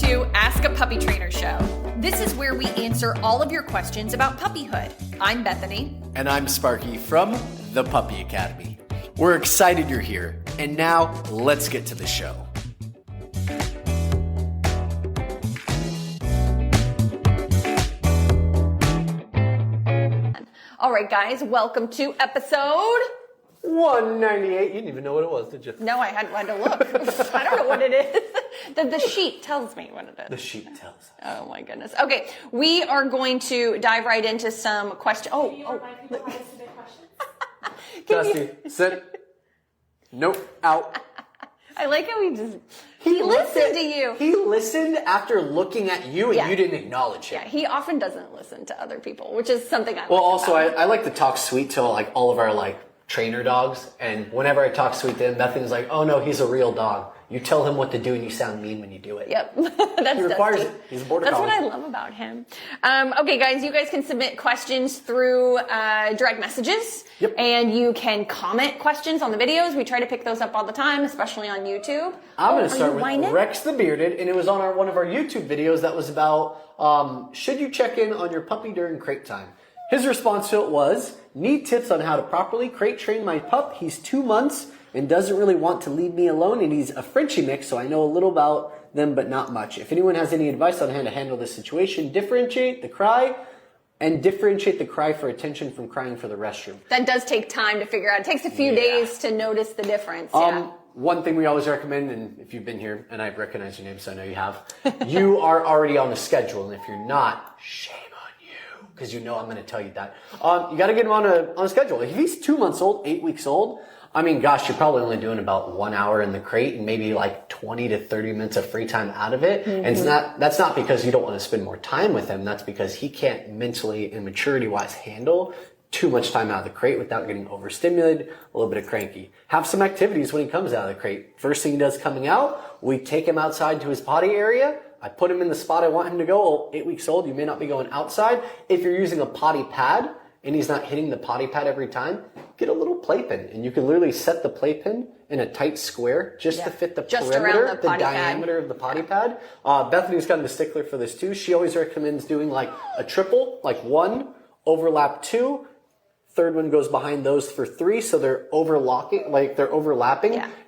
to Ask a Puppy Trainer Show. This is where we answer all of your questions about puppyhood. I'm Bethany. And I'm Sparky from the Puppy Academy. We're excited you're here. And now, let's get to the show. All right, guys, welcome to episode 198. You didn't even know what it was, did you? No, I had to look. I don't know what it is. The sheet tells me what it is. The sheet tells us. Oh my goodness. Okay, we are going to dive right into some questions. Do you remind people how to submit questions? Dusty, sit. Nope, out. I like how he listened to you. He listened after looking at you and you didn't acknowledge him. Yeah, he often doesn't listen to other people, which is something I Well, like also, about him. I like to talk sweet to all of our trainer dogs, and whenever I talk sweet to him, Bethany's like, "Oh no, he's a real dog. You tell him what to do, and you sound mean when you do it." Yep, that's he requires Dusty. it. He's a border That's collie. what I love about him. Okay, guys, you guys can submit questions through direct messages. Yep. And you can comment questions on the videos. We try to pick those up all the time, especially on YouTube. I'm going to start with whining? Rex the Bearded, and it was on one of our YouTube videos that was about should you check in on your puppy during crate time? His response to it was, need tips on how to properly crate train my pup. He's 2 months and doesn't really want to leave me alone, and he's a Frenchie mix, so I know a little about them, but not much. If anyone has any advice on how to handle this situation, differentiate the cry for attention from crying for the restroom. That does take time to figure out. It takes a few days to notice the difference. One thing we always recommend, and if you've been here, and I recognize your name, so I know you have, you are already on the schedule, and if you're not, shame on you, because you know I'm going to tell you that. You got to get him on a schedule. If he's 2 months old, 8 weeks old, I mean, gosh, you're probably only doing about 1 hour in the crate and maybe 20 to 30 minutes of free time out of it. Mm-hmm. And that's not because you don't want to spend more time with him. That's because he can't mentally and maturity wise handle too much time out of the crate without getting overstimulated, a little bit of cranky. Have some activities when he comes out of the crate. First thing he does coming out, we take him outside to his potty area. I put him in the spot I want him to go. 8 weeks old, you may not be going outside. If you're using a potty pad and he's not hitting the potty pad every time, get a little playpen, and you can literally set the playpen in a tight square just to fit the perimeter, the diameter of the potty pad. Bethany's kind of a stickler for this too. She always recommends doing a triple, 1, overlap 2, third one goes behind those for 3, so they're overlapping,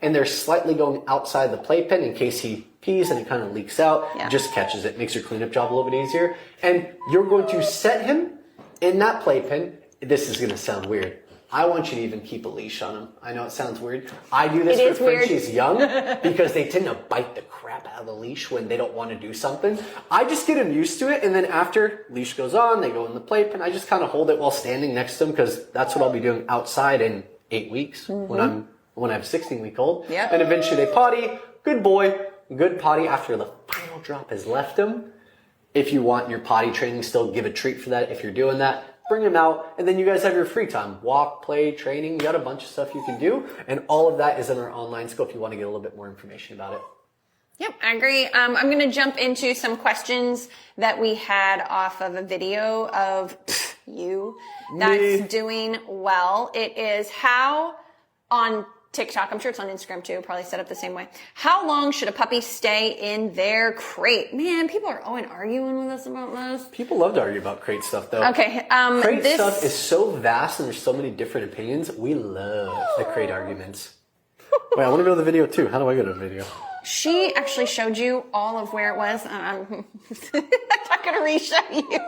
and they're slightly going outside the playpen in case he pees and it kind of leaks out. It just catches it, makes your cleanup job a little bit easier. And you're going to set him in that playpen. This is going to sound weird. I want you to even keep a leash on him. I know it sounds weird. I do this for Frenchie's young because they tend to bite the crap out of the leash when they don't want to do something. I just get them used to it, and then after leash goes on, they go in the playpen. I just kind of hold it while standing next to them because that's what I'll be doing outside in 8 weeks when I have a 16-week-old. Yep. And eventually they potty. Good boy. Good potty after the final drop has left him. If you want your potty training still, give a treat for that if you're doing that. Bring him out, and then you guys have your free time. Walk, play, training. You got a bunch of stuff you can do, and all of that is in our online school if you want to get a little bit more information about it. Yep, I agree. I'm going to jump into some questions that we had off of a video of you that's doing well. It is how on TikTok, I'm sure it's on Instagram too, probably set up the same way. How long should a puppy stay in their crate? Man, people are arguing with us about this. People love to argue about crate stuff though. Okay. Crate stuff is so vast and there's so many different opinions. We love the crate arguments. Wait, I want to go to the video too. How do I go to the video? She actually showed you all of where it was. I'm not going to re-show you.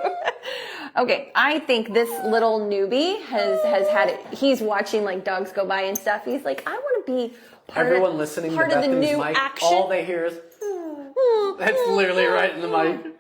Okay, I think this little newbie has had it. He's watching dogs go by and stuff. He's like, I want to be Everyone listening to part of the Bethany's new mic, action. all they hear is, that's literally right in the mic.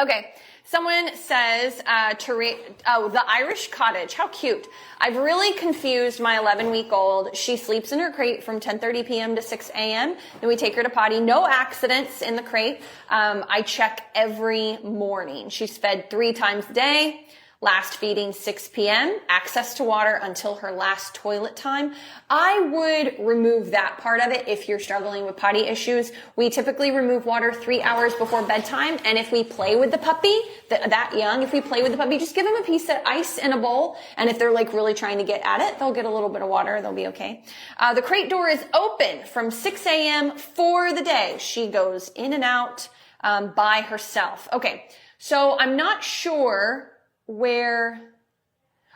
Okay. Someone says, the Irish cottage. How cute. I've really confused my 11-week-old. She sleeps in her crate from 10:30 p.m. to 6 a.m. Then we take her to potty. No accidents in the crate. I check every morning. She's fed 3 times a day. Last feeding 6 p.m., access to water until her last toilet time. I would remove that part of it if you're struggling with potty issues. We typically remove water 3 hours before bedtime, and if we play with the puppy, that young, if we play with the puppy, just give them a piece of ice in a bowl, and if they're really trying to get at it, they'll get a little bit of water, they'll be okay. The crate door is open from 6 a.m. for the day. She goes in and out. by herself. Okay. So I'm not sure where,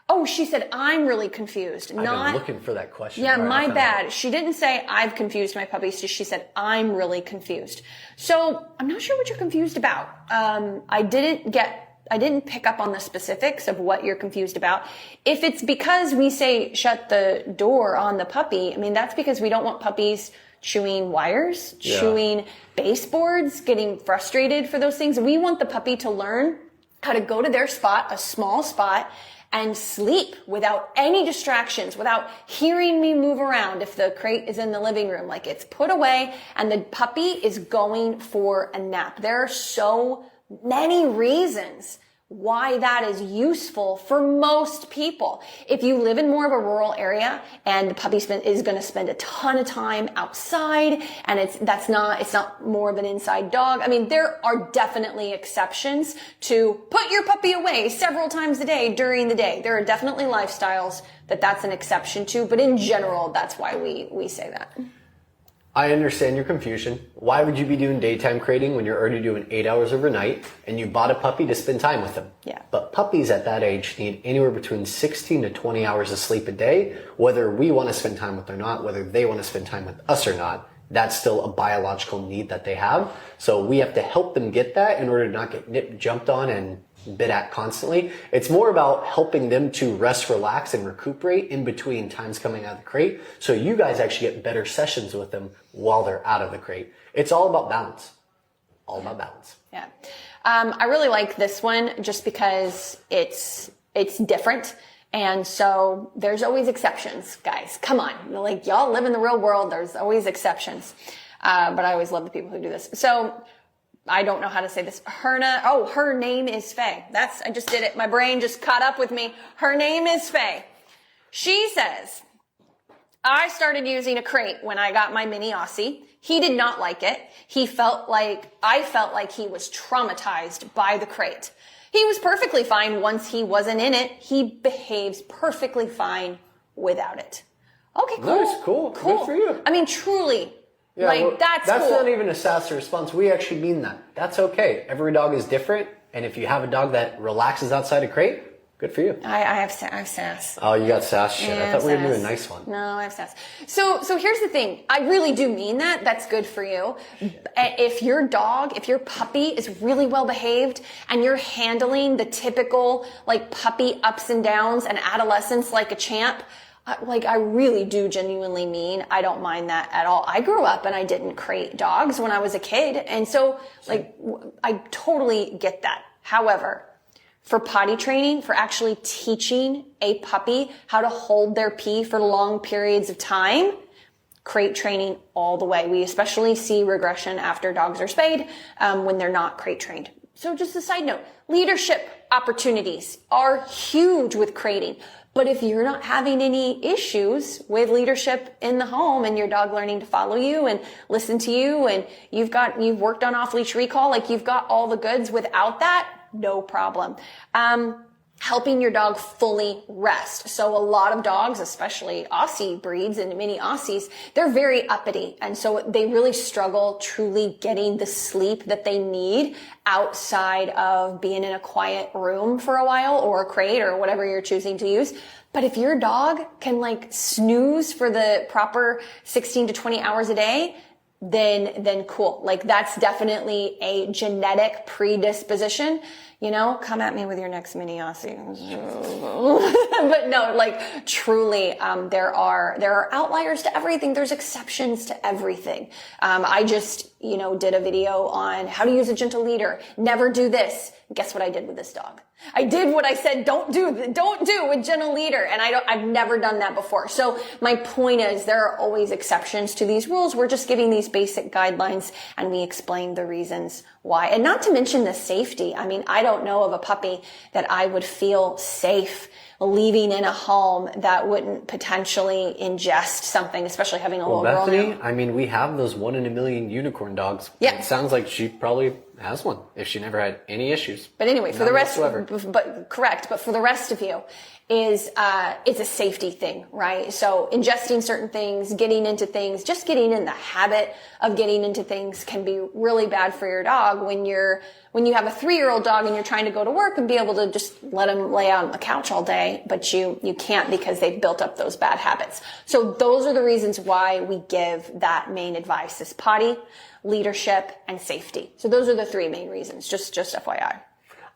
oh, she said, I'm really confused. I've been looking for that question. Yeah, my bad. She didn't say I've confused my puppies. She said I'm really confused. So I'm not sure what you're confused about. I didn't pick up on the specifics of what you're confused about. If it's because we say shut the door on the puppy, I mean, that's because we don't want puppies chewing wires, chewing baseboards, getting frustrated for those things. We want the puppy to learn how to go to their spot, a small spot, and sleep without any distractions, without hearing me move around. If the crate is in the living room, like it's put away and the puppy is going for a nap. There are so many reasons why that is useful for most people. If you live in more of a rural area and the puppy is going to spend a ton of time outside and it's not more of an inside dog. I mean, there are definitely exceptions to put your puppy away several times a day during the day. There are definitely lifestyles that's an exception to, but in general, that's why we say that. I understand your confusion. Why would you be doing daytime crating when you're already doing 8 hours overnight and you bought a puppy to spend time with them? Yeah. But puppies at that age need anywhere between 16 to 20 hours of sleep a day, whether we want to spend time with them or not, whether they want to spend time with us or not. That's still a biological need that they have. So we have to help them get that in order to not get nipped, jumped on, and bit at constantly. It's more about helping them to rest, relax, and recuperate in between times coming out of the crate. So you guys actually get better sessions with them while they're out of the crate. It's all about balance. All about balance. Yeah. I really like this one just because it's different. And so there's always exceptions, guys. Come on. Like, y'all live in the real world. There's always exceptions. But I always love the people who do this. So I don't know how to say this. Her name is Faye. I just did it. My brain just caught up with me. Her name is Faye. She says, I started using a crate when I got my mini Aussie. He did not like it. I felt like he was traumatized by the crate. He was perfectly fine once he wasn't in it. He behaves perfectly fine without it. Okay, cool. Nice, cool. Good for you. I mean, truly. Yeah, that's cool. not even a sassy response. We actually mean that. That's okay. Every dog is different. And if you have a dog that relaxes outside a crate, good for you. I have sass. Oh, you got sass shit. Yeah, I thought we were sass. doing a nice one. No, I have sass. So here's the thing. I really do mean that. That's good for you. If your puppy is really well behaved and you're handling the typical like puppy ups and downs and adolescence like a champ, I really do genuinely mean I don't mind that at all. I grew up and I didn't crate dogs when I was a kid. And so I totally get that. However, for potty training, for actually teaching a puppy how to hold their pee for long periods of time, crate training all the way. We especially see regression after dogs are spayed when they're not crate trained. So just a side note, leadership opportunities are huge with crating. But if you're not having any issues with leadership in the home and your dog learning to follow you and listen to you and you've worked on off-leash recall, like you've got all the goods without that, no problem. Helping your dog fully rest. So a lot of dogs, especially Aussie breeds and mini Aussies, they're very uppity. And so they really struggle truly getting the sleep that they need outside of being in a quiet room for a while or a crate or whatever you're choosing to use. But if your dog can like snooze for the proper 16 to 20 hours a day, then cool. Like that's definitely a genetic predisposition. You know, come at me with your next mini Aussie. But no, like truly, there are outliers to everything. There's exceptions to everything. I just, did a video on how to use a gentle leader. Never do this. Guess what I did with this dog? I did what I said don't do with gentle leader. And I've never done that before. So my point is there are always exceptions to these rules. We're just giving these basic guidelines and we explain the reasons why. And not to mention the safety. I mean, I don't know of a puppy that I would feel safe leaving in a home that wouldn't potentially ingest something, especially having a little girl. Bethany, I mean, we have those 1 in a million unicorn dogs. Yeah. It sounds like she probably has one if she never had any issues. But anyway, for the rest, whatsoever. but for the rest of you, is it's a safety thing, right? So ingesting certain things, getting into things, just getting in the habit of getting into things can be really bad for your dog when you have a 3-year-old dog and you're trying to go to work and be able to just let them lay out on the couch all day, but you can't because they've built up those bad habits. So those are the reasons why we give that main advice is potty, leadership, and safety. So those are the 3 main reasons, just FYI.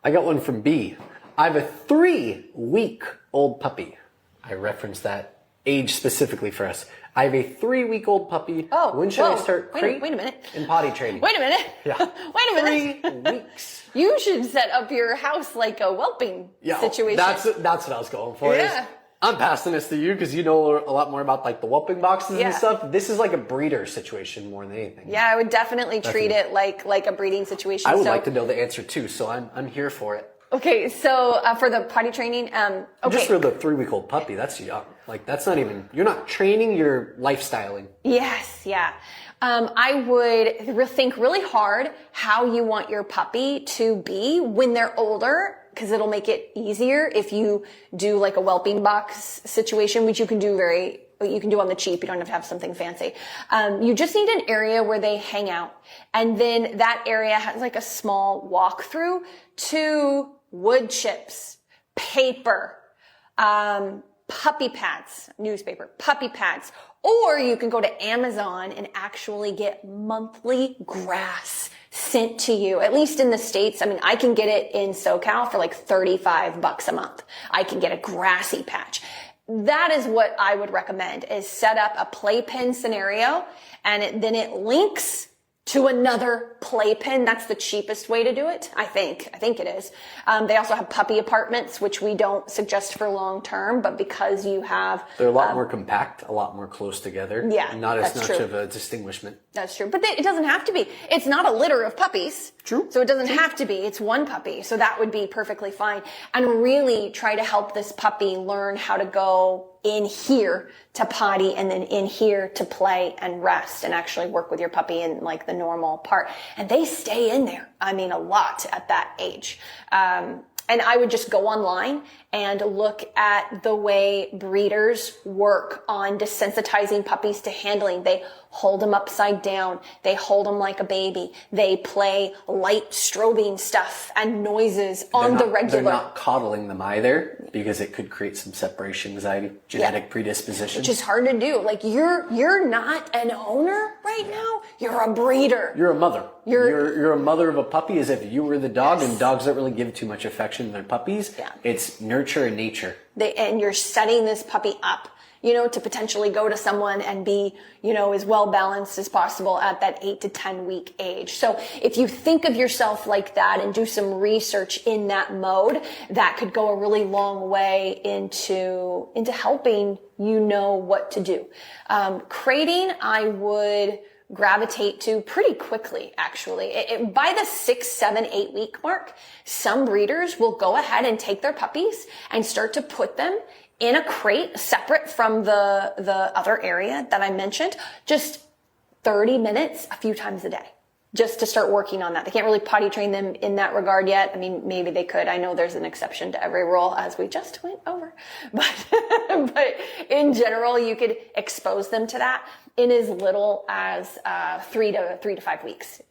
I got one from B. I have a 3-week-old puppy. I referenced that age specifically for us. I have a 3-week-old puppy. Oh, when should I start wait a minute. and potty training? Wait a minute. Yeah. Wait a minute. 3 weeks. You should set up your house like a whelping situation. That's what I was going for. Yeah. I'm passing this to you because you know a lot more about like the whelping boxes and stuff. This is like a breeder situation more than anything. Yeah, I would definitely treat it like a breeding situation. I would like to know the answer too, so I'm here for it. Okay, so for the potty training, Just for the 3-week-old puppy, that's young. Like that's not even, you're not training, you're lifestyling. Yes, yeah. I would think really hard how you want your puppy to be when they're older, because it'll make it easier if you do like a whelping box situation, which you can do on the cheap. You don't have to have something fancy. You just need an area where they hang out. And then that area has like a small walkthrough to wood chips, paper, puppy pads, newspaper, puppy pads, or you can go to Amazon and actually get monthly grass sent to you, at least in the States. I mean, I can get it in SoCal for like $35 a month. I can get a grassy patch. That is what I would recommend, is set up a playpen scenario and then it links to another playpen. That's the cheapest way to do it. I think it is. They also have puppy apartments, which we don't suggest for long term, but because you have... They're a lot more compact, a lot more close together. Yeah, not as much true. of a distinguishment. That's true. But it doesn't have to be. It's not a litter of puppies. True. So it doesn't have to be. It's one puppy. So that would be perfectly fine. And really try to help this puppy learn how to go in here to potty and then in here to play and rest and actually work with your puppy in like the normal part. And they stay in there, I mean, a lot at that age. And I would just go online and look at the way breeders work on desensitizing puppies to handling. They hold them upside down. They hold them like a baby. They play light strobing stuff and noises on the regular. They're not coddling them either because it could create some separation anxiety, genetic predisposition. Which is hard to do. Like you're not an owner right now. You're a breeder. You're a mother. You're a mother of a puppy as if you were the dog, and dogs don't really give too much affection to their puppies. Yeah. It's nurture and nature. And you're setting this puppy up, to potentially go to someone and be, as well balanced as possible at that 8 to 10 week age. So if you think of yourself like that and do some research in that mode, that could go a really long way into helping you know what to do. Crating, I would gravitate to pretty quickly, actually. By the 6, 7, 8 week mark, some breeders will go ahead and take their puppies and start to put them in a crate separate from the other area that I mentioned, just 30 minutes a few times a day, just to start working on that. They can't really potty train them in that regard yet. I mean, maybe they could. I know there's an exception to every rule, as we just went over, but in general, you could expose them to that in as little as 3 to 5 weeks,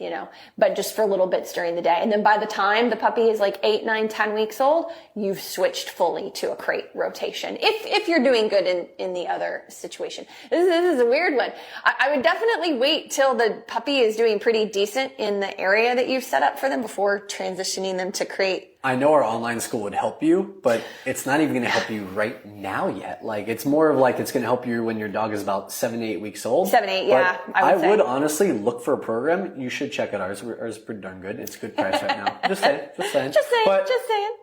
but just for little bits during the day. And then by the time the puppy is like 8, 9, 10 weeks old, you've switched fully to a crate rotation. If you're doing good in the other situation. This is a weird one. I would definitely wait till the puppy is doing pretty decent in the area that you've set up for them before transitioning them to crate. I know our online school would help you, but it's not even going to help you right now yet. Like, it's more of like it's going to help you when your dog is about 7 to 8 weeks old. 7, 8, yeah. I would honestly look for a program. You should check out ours. Ours is pretty darn good. It's a good price right now. Just saying. Just saying.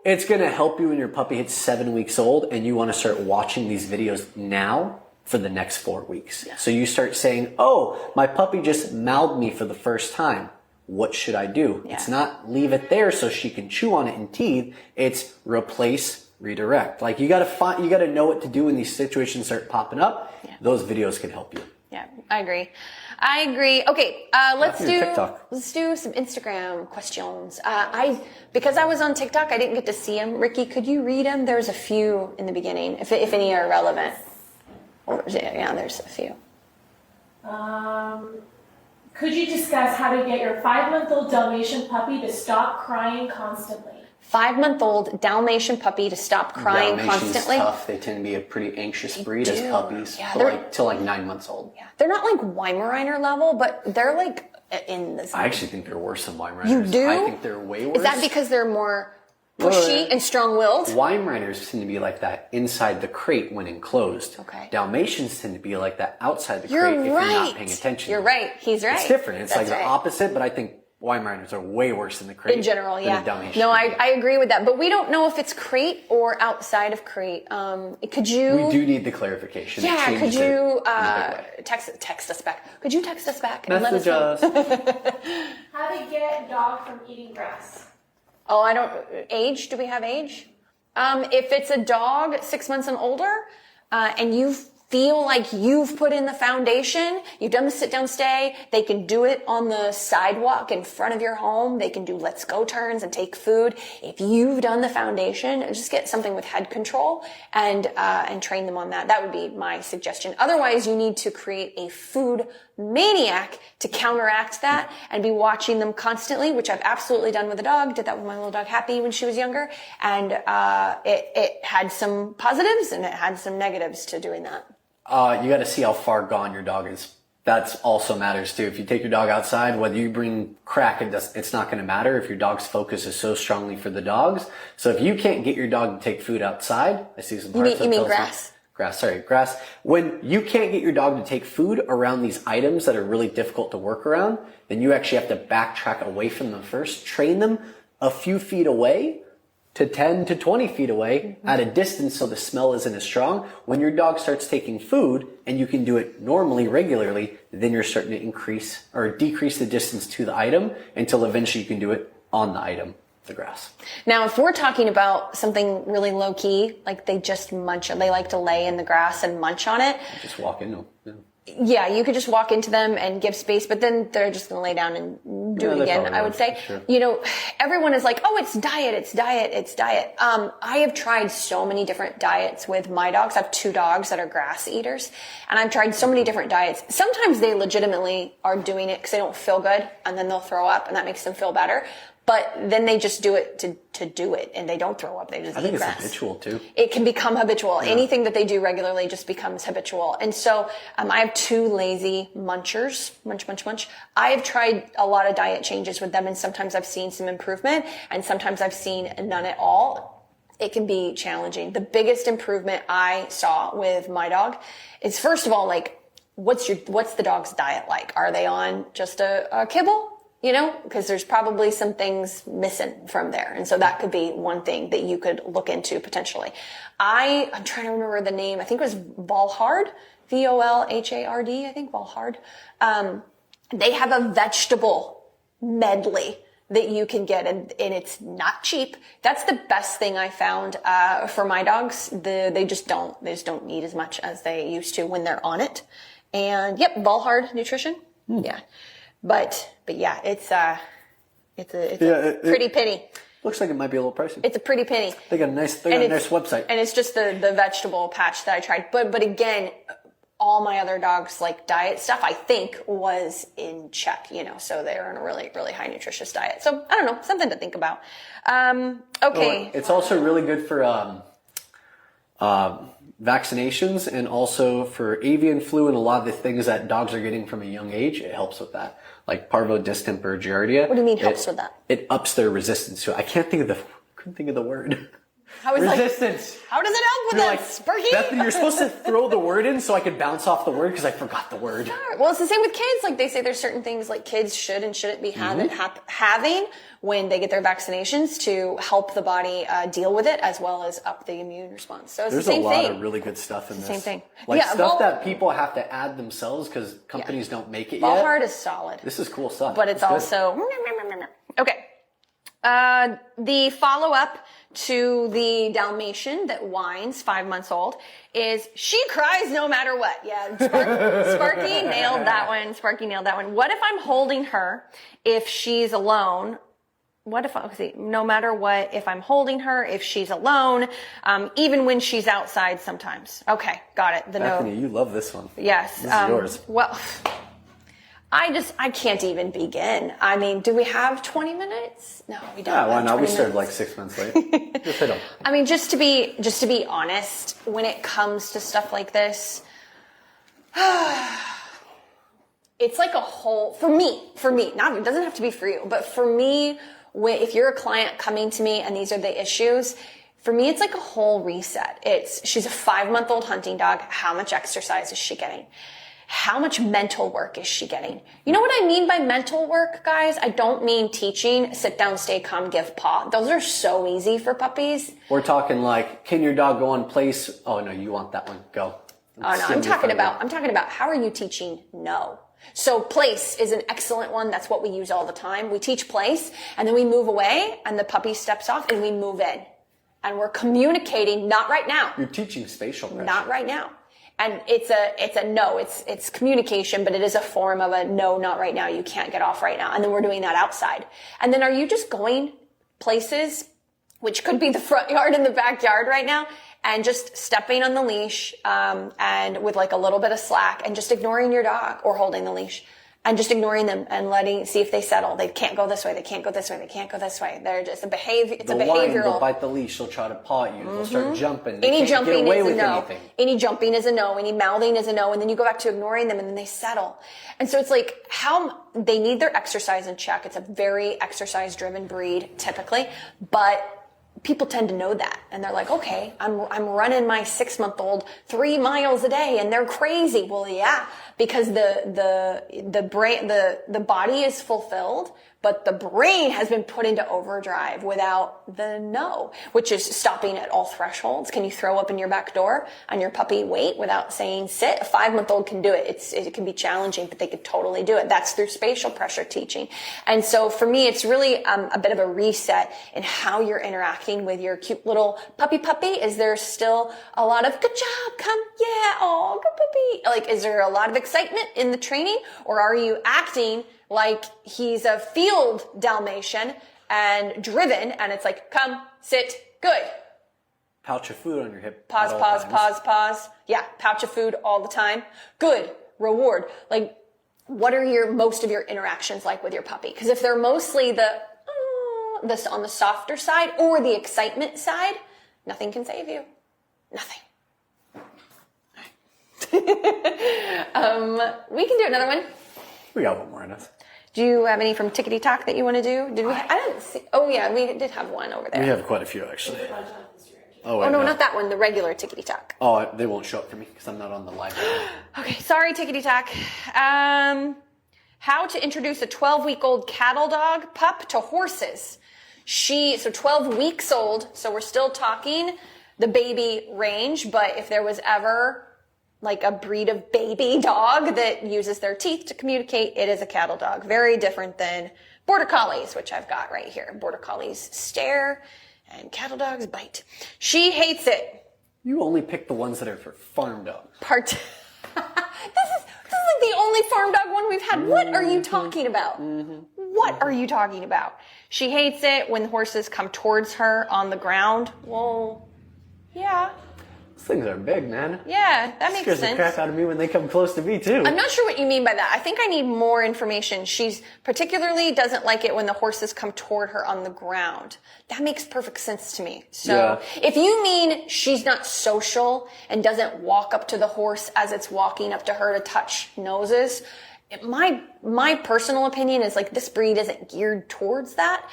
It's going to help you when your puppy hits 7 weeks old and you want to start watching these videos now for the next 4 weeks. Yeah. So you start saying, oh, my puppy just mouthed me for the first time. What should I do? Yeah. It's not leave it there so she can chew on it and teeth. It's replace, redirect. Like you gotta know what to do when these situations start popping up. Yeah. Those videos can help you. Yeah, I agree. Okay, let's do TikTok. let's do some Instagram questions. Because I was on TikTok, I didn't get to see them. Ricky, could you read them? There's a few in the beginning, if any are relevant. Yeah, there's a few. Could you discuss how to get your 5-month-old Dalmatian puppy to stop crying constantly? 5-month-old Dalmatian puppy to stop crying constantly. Tough. They tend to be a pretty anxious breed as puppies. Yeah, till like 9 months old. Yeah, they're not like Weimaraner level, but they're like in this. I actually think they're worse than Weimaraners. You do? I think they're way worse. Is that because they're more pushy and strong-willed? Weimaraners tend to be like that inside the crate when enclosed. Okay. Dalmatians tend to be like that outside the crate if you're not paying attention. You're right. He's right. It's different. It's That's like the opposite, but I think Weimaraners are way worse in the crate. In general, than yeah. a Dalmatian. No, I agree with that. But we don't know if it's crate or outside of crate. Could you... We do need the clarification. Yeah, could you text us back? Could you text us back and let us know? How to get a dog from eating grass? Oh, age? Do we have age? If it's a dog 6 months and older, and you feel like you've put in the foundation, you've done the sit down stay, they can do it on the sidewalk in front of your home, they can do let's go turns and take food. If you've done the foundation, just get something with head control and train them on that. That would be my suggestion. Otherwise, you need to create a food maniac to counteract that and be watching them constantly, which I've absolutely done with a dog. Did that with my little dog Happy when she was younger. And it had some positives and it had some negatives to doing that. You got to see how far gone your dog is. That also matters too. If you take your dog outside, whether you bring crack, it's not going to matter if your dog's focus is so strongly for the dogs. So if you can't get your dog to take food outside, I see some parts. You mean grass? Grass. When you can't get your dog to take food around these items that are really difficult to work around, then you actually have to backtrack away from them first, train them a few feet away to 10 to 20 feet away at a distance so the smell isn't as strong. When your dog starts taking food and you can do it normally, regularly, then you're starting to increase or decrease the distance to the item until eventually you can do it on the item, the grass. Now, if we're talking about something really low key, like they just munch, they like to lay in the grass and munch on it. Just walk in. Yeah, you could just walk into them and give space, but then they're just going to lay down and do it again, I would say. Sure. You know, everyone is like, oh, it's diet. I have tried so many different diets with my dogs. I have 2 dogs that are grass eaters, and I've tried so many different diets. Sometimes they legitimately are doing it because they don't feel good, and then they'll throw up, and that makes them feel better. But then they just do it to do it, and they don't throw up. They just eat grass. It's habitual too. It can become habitual. Yeah. Anything that they do regularly just becomes habitual. And so I have 2 lazy munchers, munch. I have tried a lot of diet changes with them, and sometimes I've seen some improvement, and sometimes I've seen none at all. It can be challenging. The biggest improvement I saw with my dog is, first of all, like, what's the dog's diet like? Are they on just a kibble? You know, because there's probably some things missing from there. And so that could be one thing that you could look into potentially. I'm trying to remember the name. I think it was Volhard, Volhard, I think Volhard. They have a vegetable medley that you can get, and it's not cheap. That's the best thing I found, for my dogs. They just don't need as much as they used to when they're on it. And yep, Volhard Nutrition. Yeah. But yeah, it's a pretty penny. Looks like it might be a little pricey. It's a pretty penny. They got a nice website. And it's just the vegetable patch that I tried. But again, all my other dogs, like diet stuff, I think was in check, you know, so they're on a really, really high nutritious diet. So I don't know, something to think about. Okay. It's also really good for, vaccinations and also for avian flu and a lot of the things that dogs are getting from a young age. It helps with that. Like parvo, distemper, giardia. What do you mean helps with that? It ups their resistance to it. I couldn't think of the word. Resistance. How does it help with that, Sparky? Bethany, you're supposed to throw the word in so I could bounce off the word because I forgot the word. Sure. Well, it's the same with kids. Like they say there's certain things like kids should and shouldn't be having when they get their vaccinations to help the body deal with it as well as up the immune response. So it's there's the same thing. There's a lot of really good stuff in this. Same thing. Like stuff that people have to add themselves because companies don't make it yet. Volhard is solid. This is cool stuff. But it's also... Okay. The follow-up to the Dalmatian that whines, 5 months old, is she cries no matter what. Yeah, Sparky nailed that one. Sparky nailed that one. What if I'm holding her if she's alone? What if, no matter what, if I'm holding her, if she's alone, even when she's outside sometimes. Okay, got it. Bethany, you love this one. Yes. This is yours. Well, I can't even begin. I mean, do we have 20 minutes? No, we don't. Yeah, why have not? 20 We started minutes. like 6 months late. Just hit 'em. I mean, just to be honest, when it comes to stuff like this, it's like a whole, for me, not, it doesn't have to be for you, but for me, if you're a client coming to me and these are the issues, for me, it's like a whole reset. She's a 5-month-old hunting dog. How much exercise is she getting? How much mental work is she getting? You know what I mean by mental work, guys? I don't mean teaching, sit down, stay calm, give paw. Those are so easy for puppies. We're talking like, can your dog go on place? Oh no, you want that one. Go. Oh no, I'm talking about how are you teaching no? So place is an excellent one. That's what we use all the time. We teach place and then we move away and the puppy steps off and we move in. And we're communicating, not right now. You're teaching spatial pressure. Not right now. And it's a no, it's communication, but it is a form of a no, not right now. You can't get off right now. And then we're doing that outside. And then are you just going places, which could be the front yard and the backyard right now, and just stepping on the leash, and with like a little bit of slack and just ignoring your dog or holding the leash and just ignoring them and see if they settle. They can't go this way. They can't go this way. They can't go this way. They're just a behavior. It's a behavioral. They'll bite the leash. They'll try to paw at you. They'll start jumping. Any jumping is a no. Anything. Any jumping is a no. Any mouthing is a no. And then you go back to ignoring them and then they settle. And so it's like how they need their exercise in check. It's a very exercise driven breed typically, but people tend to know that. And they're like, okay, I'm running my 6-month-old 3 miles a day and they're crazy. Well, yeah, because the brain, the body is fulfilled, but the brain has been put into overdrive without the no, which is stopping at all thresholds. Can you throw up in your back door on your puppy wait without saying sit? A 5-month-old can do it. It can be challenging, but they could totally do it. That's through spatial pressure teaching. And so for me, it's really a bit of a reset in how you're interacting with your cute little puppy. Is there still a lot of good job? Come. Yeah. Oh, good puppy. Like, is there a lot of excitement in the training, or are you acting like he's a field Dalmatian and driven and it's like, come, sit, good. Pouch of food on your hip. Pause. Yeah, pouch of food all the time. Good. Reward. Like, what are most of your interactions like with your puppy? Because if they're mostly this on the softer side or the excitement side, nothing can save you. Nothing. We can do another one. We got one more in us. Do you have any from Tickety Talk that you want to do? Did we? I didn't see. Oh yeah, we did have one over there. We have quite a few actually. Oh no, not that one. The regular Tickety Talk. Oh, they won't show up for me because I'm not on the live. Okay, sorry, Tickety Talk. How to introduce a 12-week-old cattle dog pup to horses. 12 weeks old. So we're still talking the baby range, but if there was ever like a breed of baby dog that uses their teeth to communicate, it is a cattle dog. Very different than border collies, which I've got right here. Border collies stare and cattle dogs bite. She hates it. You only pick the ones that are for farm dogs. This is like the only farm dog one we've had. What are you talking about? What are you talking about? She hates it when horses come towards her on the ground. Well, yeah. Those things are big, man. Yeah, that makes scares sense. the crap out of me when they come close to me, too. I'm not sure what you mean by that. I think I need more information. She's particularly doesn't like it when the horses come toward her on the ground. That makes perfect sense to me. So if you mean she's not social and doesn't walk up to the horse as it's walking up to her to touch noses, my personal opinion is like this breed isn't geared towards that.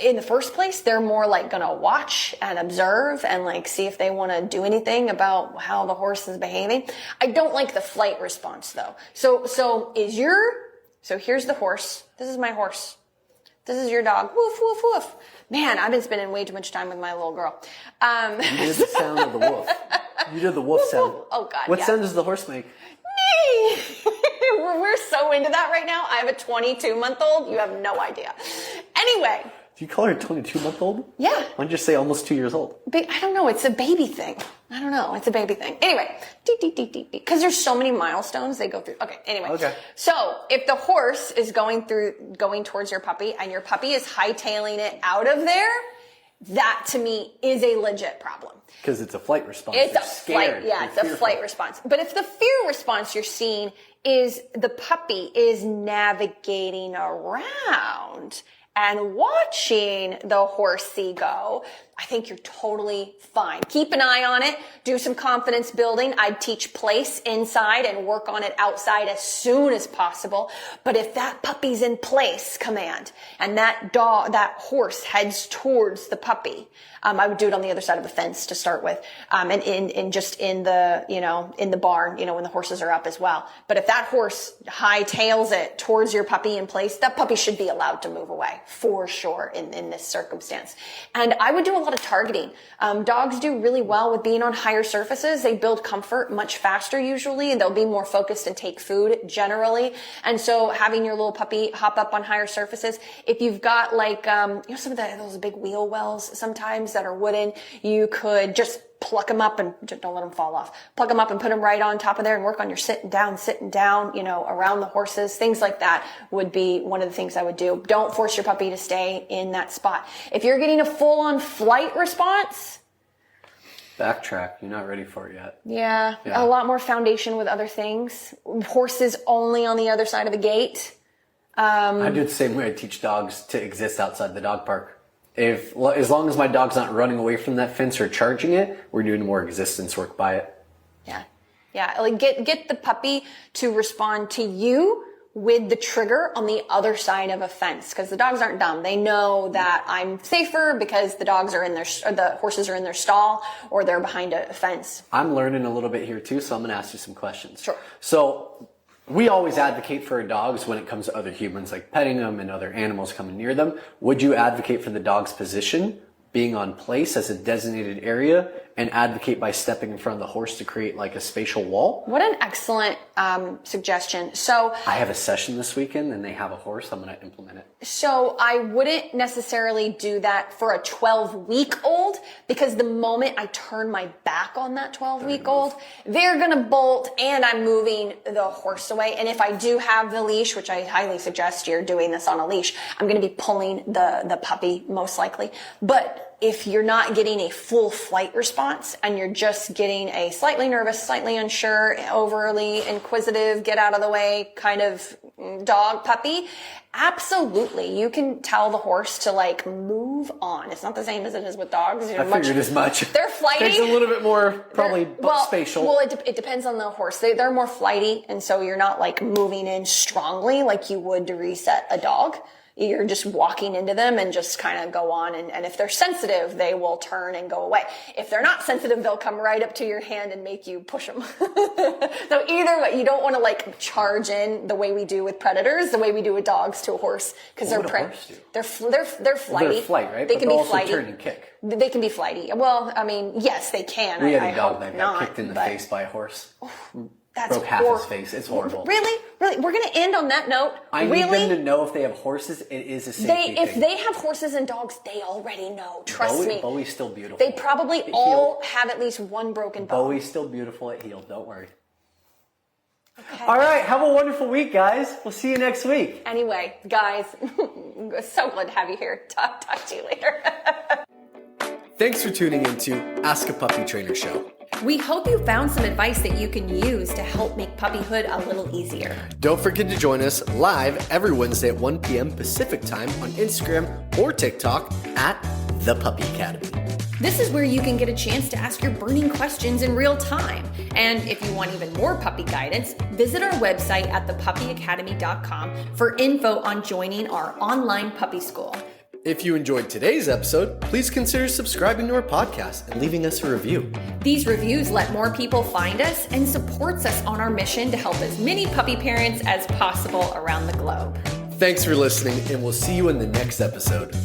In the first place, they're more like gonna watch and observe and like see if they want to do anything about how the horse is behaving. I don't like the flight response though. So here's the horse. This is my horse. This is your dog. Woof, woof, woof. Man, I've been spending way too much time with my little girl. You did the sound of the wolf. You did the wolf sound. Oh God. What sound does the horse make? We're so into that right now. I have a 22-month-old. You have no idea. Anyway. Do you call her a 22-month-old? Yeah. Why don't you just say almost 2 years old? I don't know. It's a baby thing. I don't know. It's a baby thing. Anyway, because there's so many milestones they go through. Okay. Anyway. Okay. So if the horse is going towards your puppy and your puppy is hightailing it out of there, that to me is a legit problem. Because it's a flight response. It's You're a scared. flight. Yeah, it's a flight response. But if the fear response you're seeing is the puppy is navigating around and watching the horsey go, I think you're totally fine. Keep an eye on it. Do some confidence building. I'd teach place inside and work on it outside as soon as possible. But if that puppy's in place command and that horse heads towards the puppy, I would do it on the other side of a fence to start with, and in the barn, when the horses are up as well. But if that horse hightails it towards your puppy in place, that puppy should be allowed to move away for sure in this circumstance. And I would do a lot of targeting. Dogs do really well with being on higher surfaces. They build comfort much faster usually, and they'll be more focused and take food generally. And so having your little puppy hop up on higher surfaces, if you've got some of those big wheel wells sometimes that are wooden, you could just pluck them up and don't let them fall off. Pluck them up and put them right on top of there and work on your sitting down, around the horses. Things like that would be one of the things I would do. Don't force your puppy to stay in that spot. If you're getting a full-on flight response, backtrack. You're not ready for it yet. Yeah, a lot more foundation with other things. Horses only on the other side of the gate. I do it the same way. I teach dogs to exist outside the dog park. As long as my dog's not running away from that fence or charging it, we're doing more existence work by it. Yeah. Like get the puppy to respond to you with the trigger on the other side of a fence, because the dogs aren't dumb. They know that I'm safer because the horses are in their stall or they're behind a fence. I'm learning a little bit here too, so I'm going to ask you some questions. Sure. So we always advocate for our dogs when it comes to other humans, like petting them and other animals coming near them. Would you advocate for the dog's position, being on place as a designated area, and advocate by stepping in front of the horse to create like a spatial wall? What an excellent suggestion. So I have a session this weekend and they have a horse. I'm going to implement it. So I wouldn't necessarily do that for a 12-week-old, because the moment I turn my back on that 12-week-old, they're going to bolt and I'm moving the horse away. And if I do have the leash, which I highly suggest you're doing this on a leash, I'm going to be pulling the puppy most likely. But if you're not getting a full flight response and you're just getting a slightly nervous, slightly unsure, overly inquisitive, get out of the way kind of dog puppy, absolutely, you can tell the horse to move on. It's not the same as it is with dogs. I figured as much. They're flighty. Takes a little bit more spatial. Well, it depends on the horse. They're more flighty, and so you're not moving in strongly like you would to reset a dog. You're just walking into them and just kind of go on. And if they're sensitive, they will turn and go away. If they're not sensitive, they'll come right up to your hand and make you push them. So either way, you don't want to charge in the way we do with predators, the way we do with dogs to a horse, because they're flighty. They're flight, right? They can be also flighty. Turn and kick. They can be flighty. Well, I mean, yes, they can. We had a dog that got kicked in the face by a horse. That's broke half his face. It's horrible. Really? We're going to end on that note. I need them to know if they have horses, it is a safety thing. If they have horses and dogs, they already know. Trust me. Bowie's still beautiful. They probably all have at least one broken bone. Bowie's still beautiful at heel. Don't worry. Okay. All right. Have a wonderful week, guys. We'll see you next week. Anyway, guys, so glad to have you here. Talk to you later. Thanks for tuning into Ask a Puppy Trainer Show. We hope you found some advice that you can use to help make puppyhood a little easier. Don't forget to join us live every Wednesday at 1 p.m. Pacific time on Instagram or TikTok at The Puppy Academy. This is where you can get a chance to ask your burning questions in real time. And if you want even more puppy guidance, visit our website at thepuppyacademy.com for info on joining our online puppy school. If you enjoyed today's episode, please consider subscribing to our podcast and leaving us a review. These reviews let more people find us and supports us on our mission to help as many puppy parents as possible around the globe. Thanks for listening, and we'll see you in the next episode.